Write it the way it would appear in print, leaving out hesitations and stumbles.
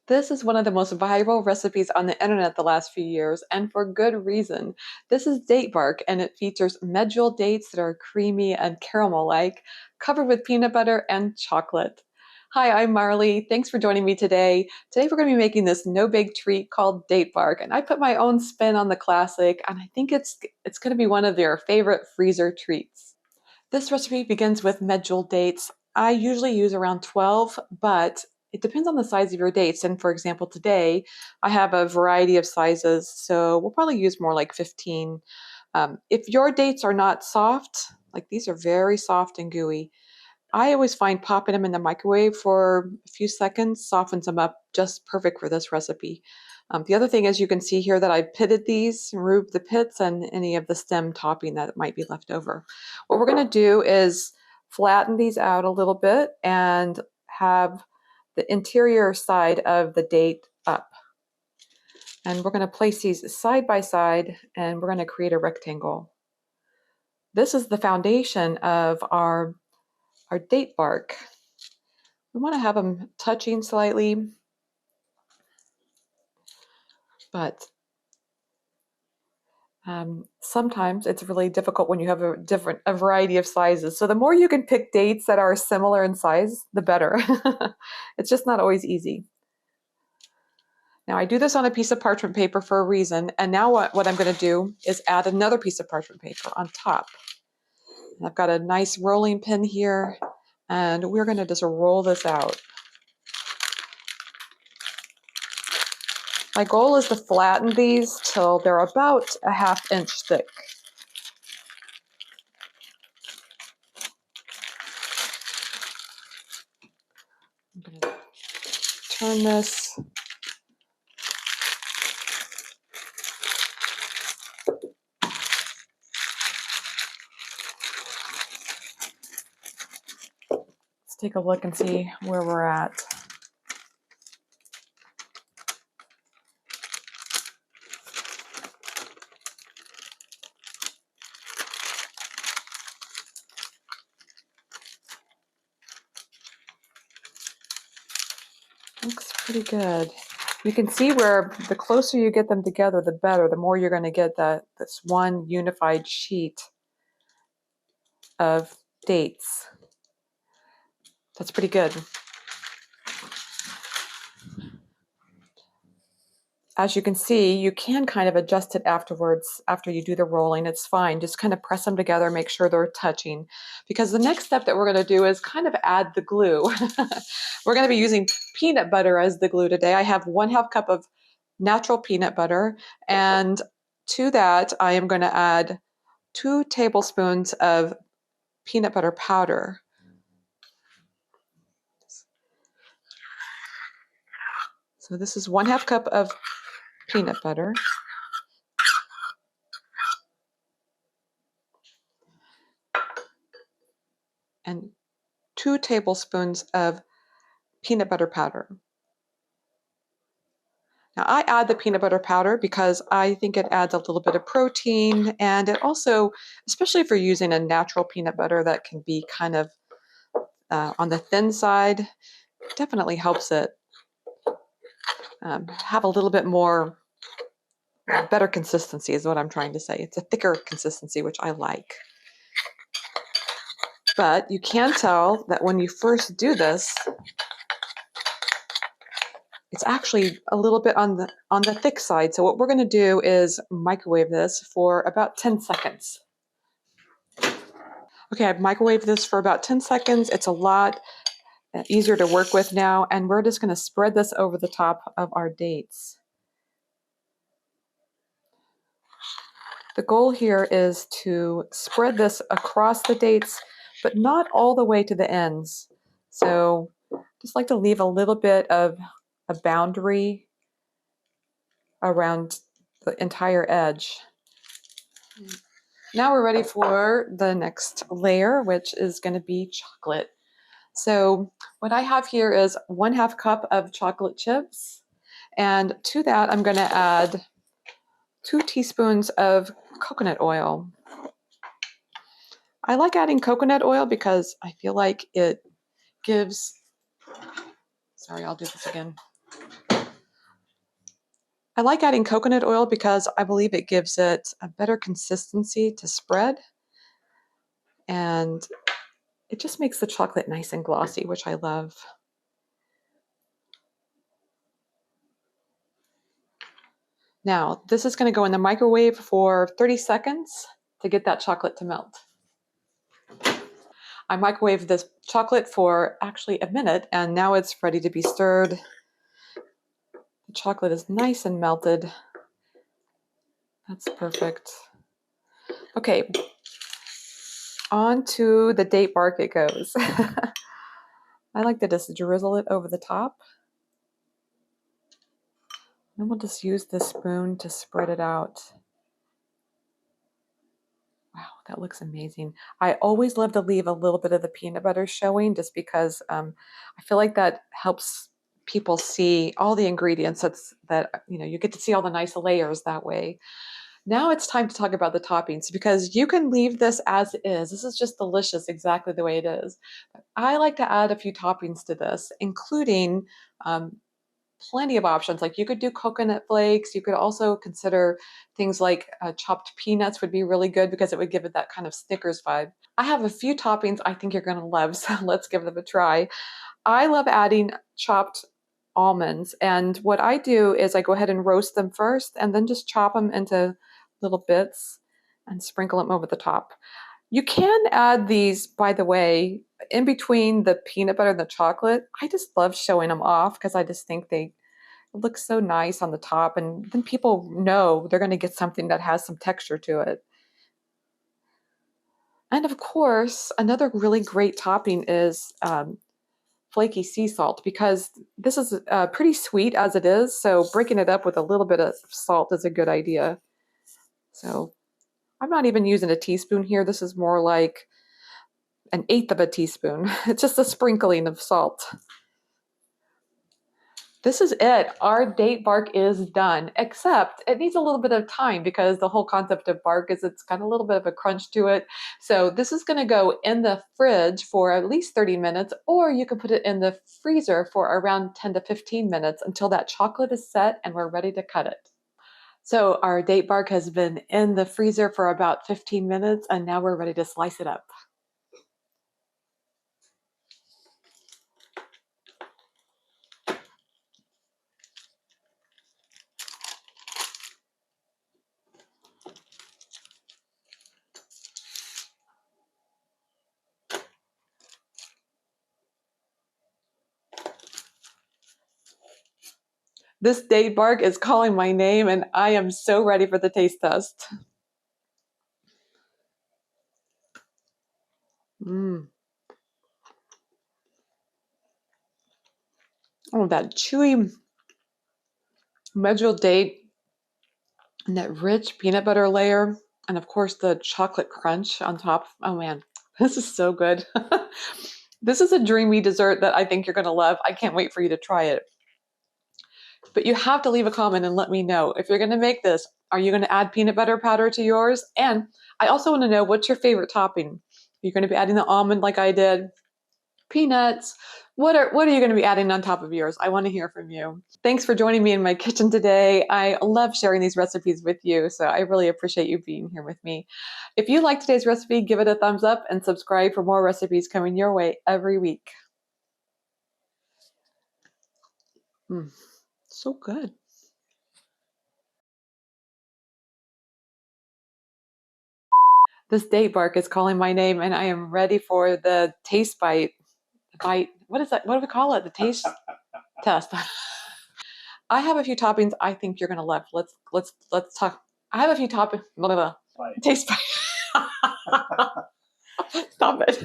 This is one of the most viral recipes on the internet the last few years, and for good reason. This is date bark, and it features medjool dates that are creamy and caramel-like, covered with peanut butter and chocolate. Hi, I'm Marley. Thanks for joining me today. Today we're going to be making this no-bake treat called date bark, and I put my own spin on the classic, and I think it's going to be one of your favorite freezer treats. This recipe begins with medjool dates. I usually use around 12, but it depends on the size of your dates. And for example, today I have a variety of sizes, so we'll probably use more like 15. If your dates are not soft, like these are very soft and gooey, I always find popping them in the microwave for a few seconds softens them up just perfect for this recipe. The other thing is you can see here that I pitted these, removed the pits and any of the stem topping that might be left over. What we're going to do is flatten these out a little bit and have the interior side of the date up. And we're going to place these side by side and we're going to create a rectangle. This is the foundation of our date bark. We want to have them touching slightly, but sometimes it's really difficult when you have a variety of sizes. So the more you can pick dates that are similar in size, the better. It's just not always easy. Now I do this on a piece of parchment paper for a reason, and now what I'm going to do is add another piece of parchment paper on top. And I've got a nice rolling pin here, and we're going to just roll this out. My goal is to flatten these till they're about a ½ inch thick. I'm going to turn this. Let's take a look and see where we're at. Looks pretty good. You can see where the closer you get them together, the better. The more you're going to get this one unified sheet of dates. That's pretty good. As you can see, you can kind of adjust it afterwards. After you do the rolling, it's fine. Just kind of press them together, make sure they're touching. Because the next step that we're going to do is kind of add the glue. We're going to be using peanut butter as the glue today. I have 1/2 cup of natural peanut butter, and to that I am going to add 2 tablespoons of peanut butter powder. So this is 1/2 cup of peanut butter. And 2 tablespoons of peanut butter powder. Now I add the peanut butter powder because I think it adds a little bit of protein, and it also, especially if you're using a natural peanut butter that can be kind of on the thin side, definitely helps it have a little bit more, better consistency is what I'm trying to say. It's a thicker consistency, which I like. But you can tell that when you first do this, it's actually a little bit on the thick side. So what we're going to do is microwave this for about 10 seconds. Okay, I've microwaved this for about 10 seconds. It's a lot easier to work with now, and we're just going to spread this over the top of our dates. The goal here is to spread this across the dates, but not all the way to the ends. So just like to leave a little bit of a boundary around the entire edge. Now we're ready for the next layer, which is going to be chocolate. So what I have here is 1/2 cup of chocolate chips, and to that I'm going to add 2 teaspoons of coconut oil. I like adding coconut oil because I feel like it gives, sorry, I'll do this again. I like adding coconut oil because I believe it gives it a better consistency to spread, and it just makes the chocolate nice and glossy, which I love. Now, this is going to go in the microwave for 30 seconds to get that chocolate to melt. I microwaved this chocolate for actually a minute, and now it's ready to be stirred. The chocolate is nice and melted. That's perfect. Okay, on to the date bark it goes. I like to just drizzle it over the top. Then we'll just use the spoon to spread it out. Wow, that looks amazing. I always love to leave a little bit of the peanut butter showing just because I feel like that helps people see all the ingredients. You get to see all the nice layers that way. Now it's time to talk about the toppings because you can leave this as is. This is just delicious exactly the way it is. I like to add a few toppings to this, including plenty of options. Like you could do coconut flakes. You could also consider things like chopped peanuts would be really good because it would give it that kind of Snickers vibe. I have a few toppings I think you're going to love, so let's give them a try. I love adding chopped almonds, and what I do is I go ahead and roast them first and then just chop them into little bits and sprinkle them over the top. You can add these, by the way, in between the peanut butter and the chocolate. I just love showing them off because I just think they look so nice on the top, and then people know they're going to get something that has some texture to it. And of course, another really great topping is flaky sea salt because this is pretty sweet as it is, so breaking it up with a little bit of salt is a good idea. So I'm not even using a teaspoon here. This is more like an eighth of a teaspoon. It's just a sprinkling of salt. This is it. Our date bark is done, except it needs a little bit of time because the whole concept of bark is it's got a little bit of a crunch to it. So this is going to go in the fridge for at least 30 minutes, or you can put it in the freezer for around 10 to 15 minutes until that chocolate is set and we're ready to cut it. So our date bark has been in the freezer for about 15 minutes, and now we're ready to slice it up. This date bark is calling my name, and I am so ready for the taste test. Mm. Oh, that chewy Medjool date and that rich peanut butter layer, and of course the chocolate crunch on top. Oh man, this is so good. This is a dreamy dessert that I think you're going to love. I can't wait for you to try it. But you have to leave a comment and let me know if you're going to make this. Are you going to add peanut butter powder to yours? And I also want to know, what's your favorite topping? You're going to be adding the almond like I did, peanuts. What are you going to be adding on top of yours? I want to hear from you. Thanks for joining me in my kitchen today. I love sharing these recipes with you, so I really appreciate you being here with me. If you like today's recipe, give it a thumbs up and subscribe for more recipes coming your way every week. So good. This date bark is calling my name, and I am ready for the taste bite. Bite. What is that? What do we call it? The taste test. I have a few toppings I think you're gonna love. Let's talk. I have a few toppings. Taste bite. Stop it.